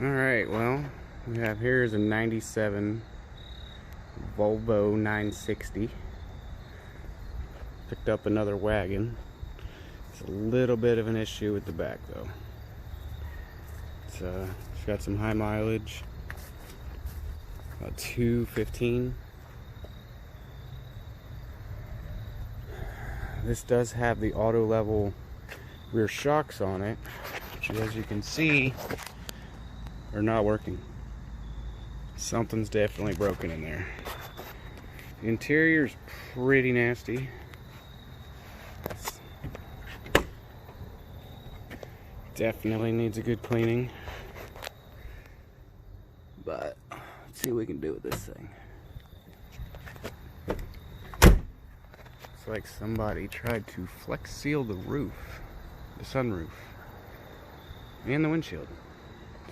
Alright, well, we have here is a 97 Volvo 960. Picked up another wagon. It's a little bit of an issue with the back though. It's got some high mileage, about 215. This does have the auto level rear shocks on it, which as you can see are not working. Something's definitely broken in there. The interior is pretty nasty. Definitely needs a good cleaning. But let's see what we can do with this thing. It's like somebody tried to flex seal the roof, the sunroof, and the windshield.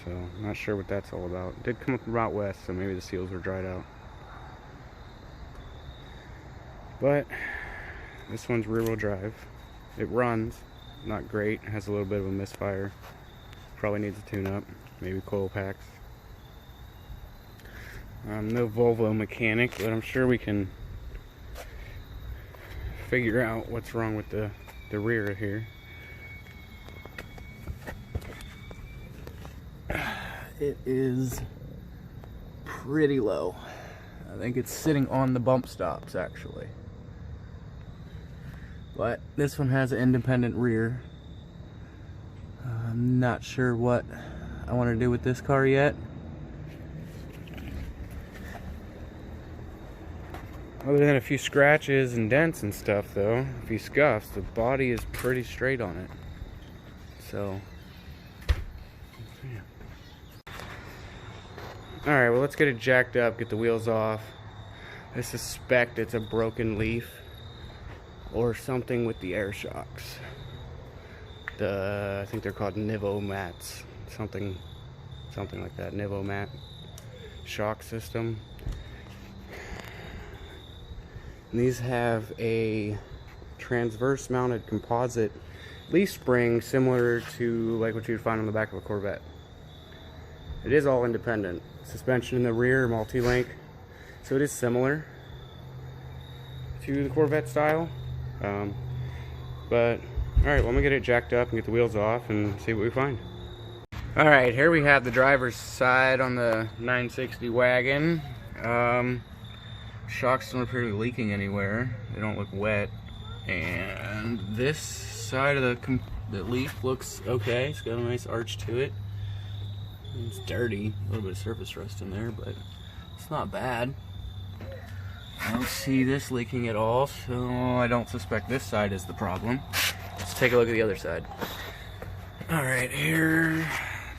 So I'm not sure what that's all about. It did come from Route West, so maybe the seals were dried out. But this one's rear-wheel drive. It runs, not great. It has a little bit of a misfire. Probably needs a tune-up, maybe coil packs. I'm no Volvo mechanic, but I'm sure we can figure out what's wrong with the rear here. It is pretty low. I think it's sitting on the bump stops actually. But this one has an independent rear. I'm not sure what I want to do with this car yet. Other than a few scratches and dents and stuff though, a few scuffs, the body is pretty straight on it. So, yeah. Alright, well let's get it jacked up, get the wheels off. I suspect it's a broken leaf or something with the air shocks. I think they're called Nivo mats, something like that. Nivo mat shock system. And these have a transverse mounted composite leaf spring similar to like what you'd find on the back of a Corvette. It is all independent. Suspension in the rear, multi-link, so it is similar to the Corvette style. But alright, well, I'm gonna get it jacked up and get the wheels off and see what we find. Alright, here we have the driver's side on the 960 wagon. Shocks don't appear to be leaking anywhere. They don't look wet. And this side of the leaf looks okay. It's got a nice arch to it. It's dirty, a little bit of surface rust in there, but it's not bad. I don't see this leaking at all, so I don't suspect this side is the problem. Let's take a look at the other side. Alright, here,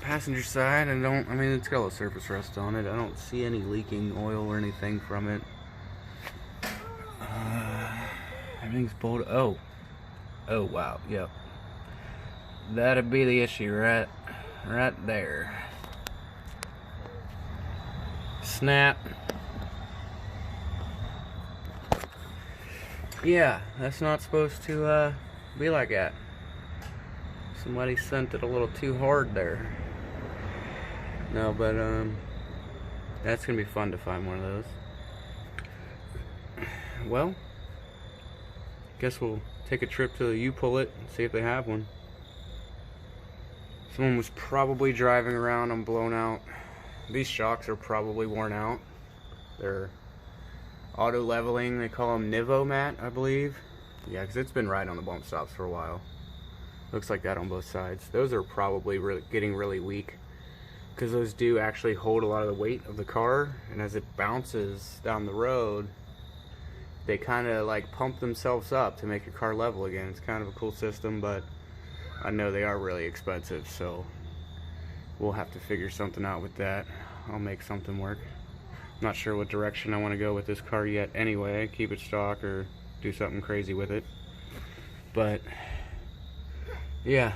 passenger side, I mean, it's got a little surface rust on it. I don't see any leaking oil or anything from it. Everything's bolted. Oh wow, yep. That'd be the issue right there. Snap. Yeah, that's not supposed to be like that. Somebody sent it a little too hard there. No, but that's gonna be fun to find one of those. Well, guess we'll take a trip to the U-Pull-It and see if they have one. Someone was probably driving around on blown out. These shocks are probably worn out. They're auto leveling, they call them Nivo mat, I believe. Yeah, because it's been right on the bump stops for a while. Looks like that on both sides. Those are probably getting really weak because those do actually hold a lot of the weight of the car, and as it bounces down the road, they kind of like pump themselves up to make your car level again. It's kind of a cool system, but I know they are really expensive, so we'll have to figure something out with that. I'll make something work. Not sure what direction I want to go with this car yet anyway. Keep it stock or do something crazy with it. But yeah,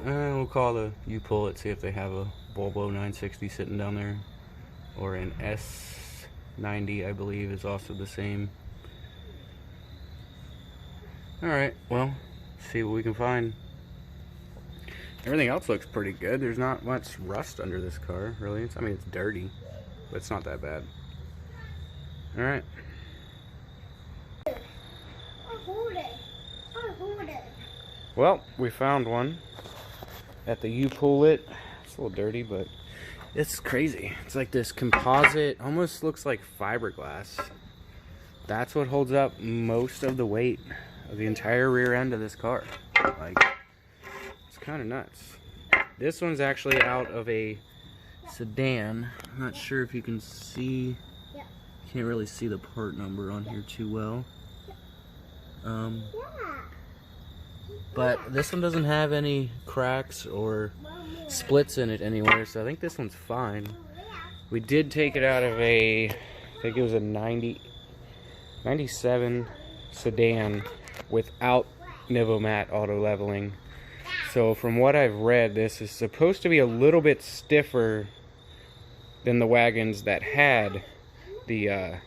we'll call the U-Pull-It, see if they have a Volvo 960 sitting down there, or an S90 I believe is also the same. Alright, well, see what we can find. Everything else looks pretty good. There's not much rust under this car, really. I mean, it's dirty, but it's not that bad. All right. Well, we found one at the U-Pull It. It's a little dirty, but it's crazy. It's like this composite, almost looks like fiberglass. That's what holds up most of the weight of the entire rear end of this car. Like, it's kind of nuts. This one's actually out of a sedan. I'm not sure if you can see. Can't really see the part number on here too well. But this one doesn't have any cracks or splits in it anywhere, so I think this one's fine. We did take it out of a, I think it was a 97 sedan without Nivomat auto leveling. So from what I've read, this is supposed to be a little bit stiffer than the wagons that had the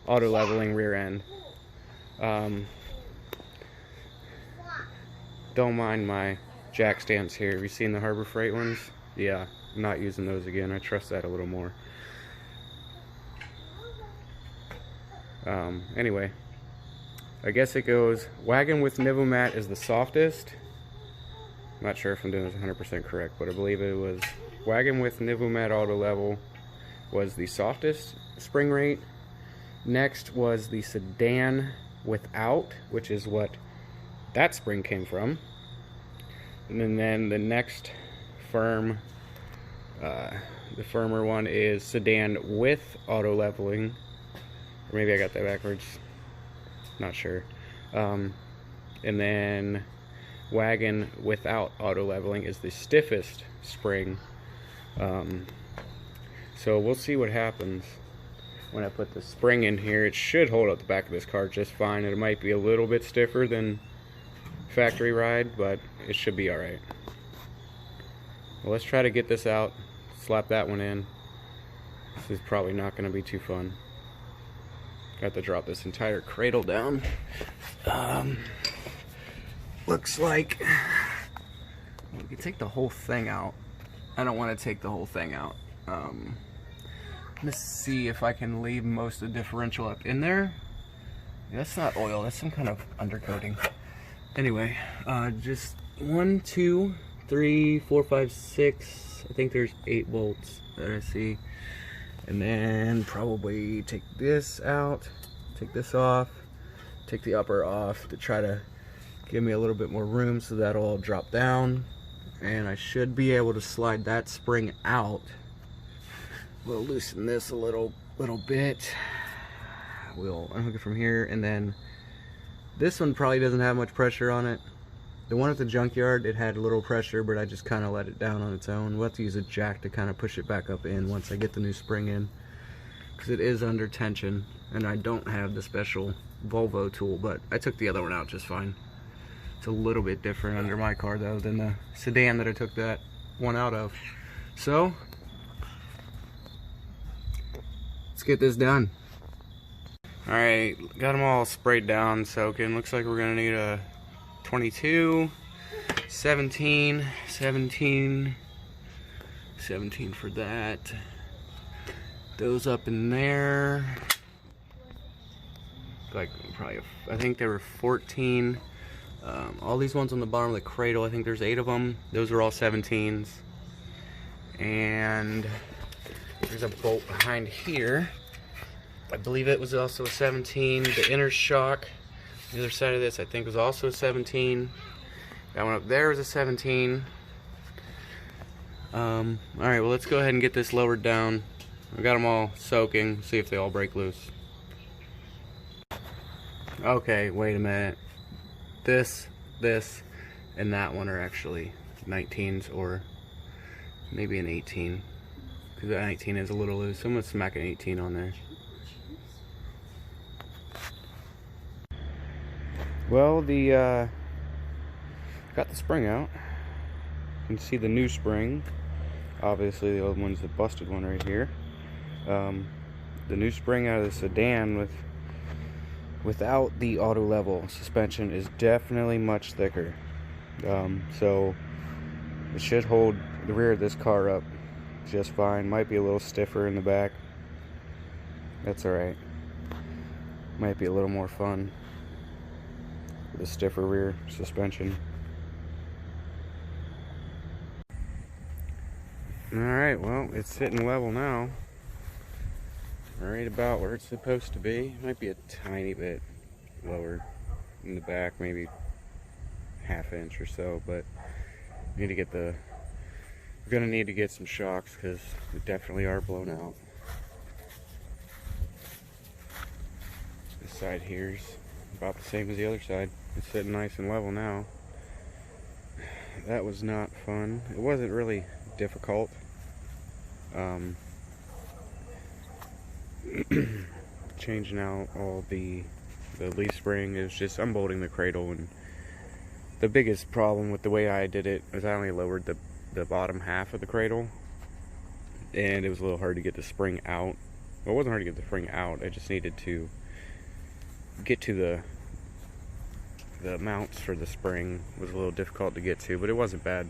auto leveling rear end. Don't mind my jack stands here. Have you seen the Harbor Freight ones? Yeah, I'm not using those again. I trust that a little more. Anyway, I guess it goes wagon with Nivomat is the softest. I'm not sure if I'm doing this 100% correct, but I believe it was wagon with Nivomat auto level was the softest spring rate. Next was the sedan without, which is what that spring came from. And then the next firm, the firmer one is sedan with auto leveling. Or maybe I got that backwards. Not sure. And then wagon without auto leveling is the stiffest spring. So we'll see what happens when I put the spring in here. It should hold up the back of this car just fine. It might be a little bit stiffer than factory ride, but it should be alright. Well, let's try to get this out, slap that one in. This is probably not going to be too fun. Got to drop this entire cradle down. Looks like we could take the whole thing out. I don't want to take the whole thing out. Let's see if I can leave most of the differential up in there. That's not oil, that's some kind of undercoating. Anyway, just 1, 2, 3, 4, 5, 6. I think there's 8 bolts that I see. And then probably take this out, take this off, take the upper off to try to give me a little bit more room so that'll all drop down. And I should be able to slide that spring out. We'll loosen this a little bit. We'll unhook it from here, and then this one probably doesn't have much pressure on it. The one at the junkyard, it had a little pressure, but I just kind of let it down on its own. We'll have to use a jack to kind of push it back up in once I get the new spring in, because it is under tension, and I don't have the special Volvo tool, but I took the other one out just fine. It's a little bit different under my car though than the sedan that I took that one out of. So let's get this done. Alright, got them all sprayed down, soaking. Looks like we're gonna need a 22, 17, 17, 17 for that. Those up in there. Like probably, I think there were 14. All these ones on the bottom of the cradle, I think there's 8 of them. Those are all 17s. And there's a bolt behind here. I believe it was also a 17. The inner shock, the other side of this, I think was also a 17. That one up there was a 17. Alright, well let's go ahead and get this lowered down. I got them all soaking, see if they all break loose. Okay, wait a minute. This, and that one are actually 19s, or maybe an 18. Because that 19 is a little loose. I'm going to smack an 18 on there. Well, got the spring out. You can see the new spring. Obviously the old one's the busted one right here. The new spring out of the sedan without the auto level suspension is definitely much thicker. So It should hold the rear of this car up just fine. Might be a little stiffer in the back. That's alright. Might be a little more fun with a stiffer rear suspension. Alright, well, it's sitting level now. Right about where it's supposed to be. Might be a tiny bit lower in the back, maybe ½ inch or so, but we need to get we're gonna need to get some shocks because they definitely are blown out. This side here's about the same as the other side. It's sitting nice and level now. That was not fun. It wasn't really difficult. Changing out all the leaf spring is just unbolting the cradle, and the biggest problem with the way I did it was I only lowered the bottom half of the cradle, and it was a little hard to get the spring out. Well, it wasn't hard to get the spring out, I just needed to get to the mounts for the spring. It was a little difficult to get to, but it wasn't bad.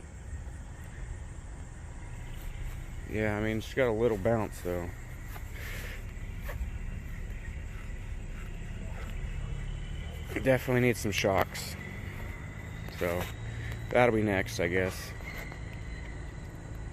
Yeah, I mean, it's got a little bounce though. It definitely needs some shocks. So that'll be next, I guess.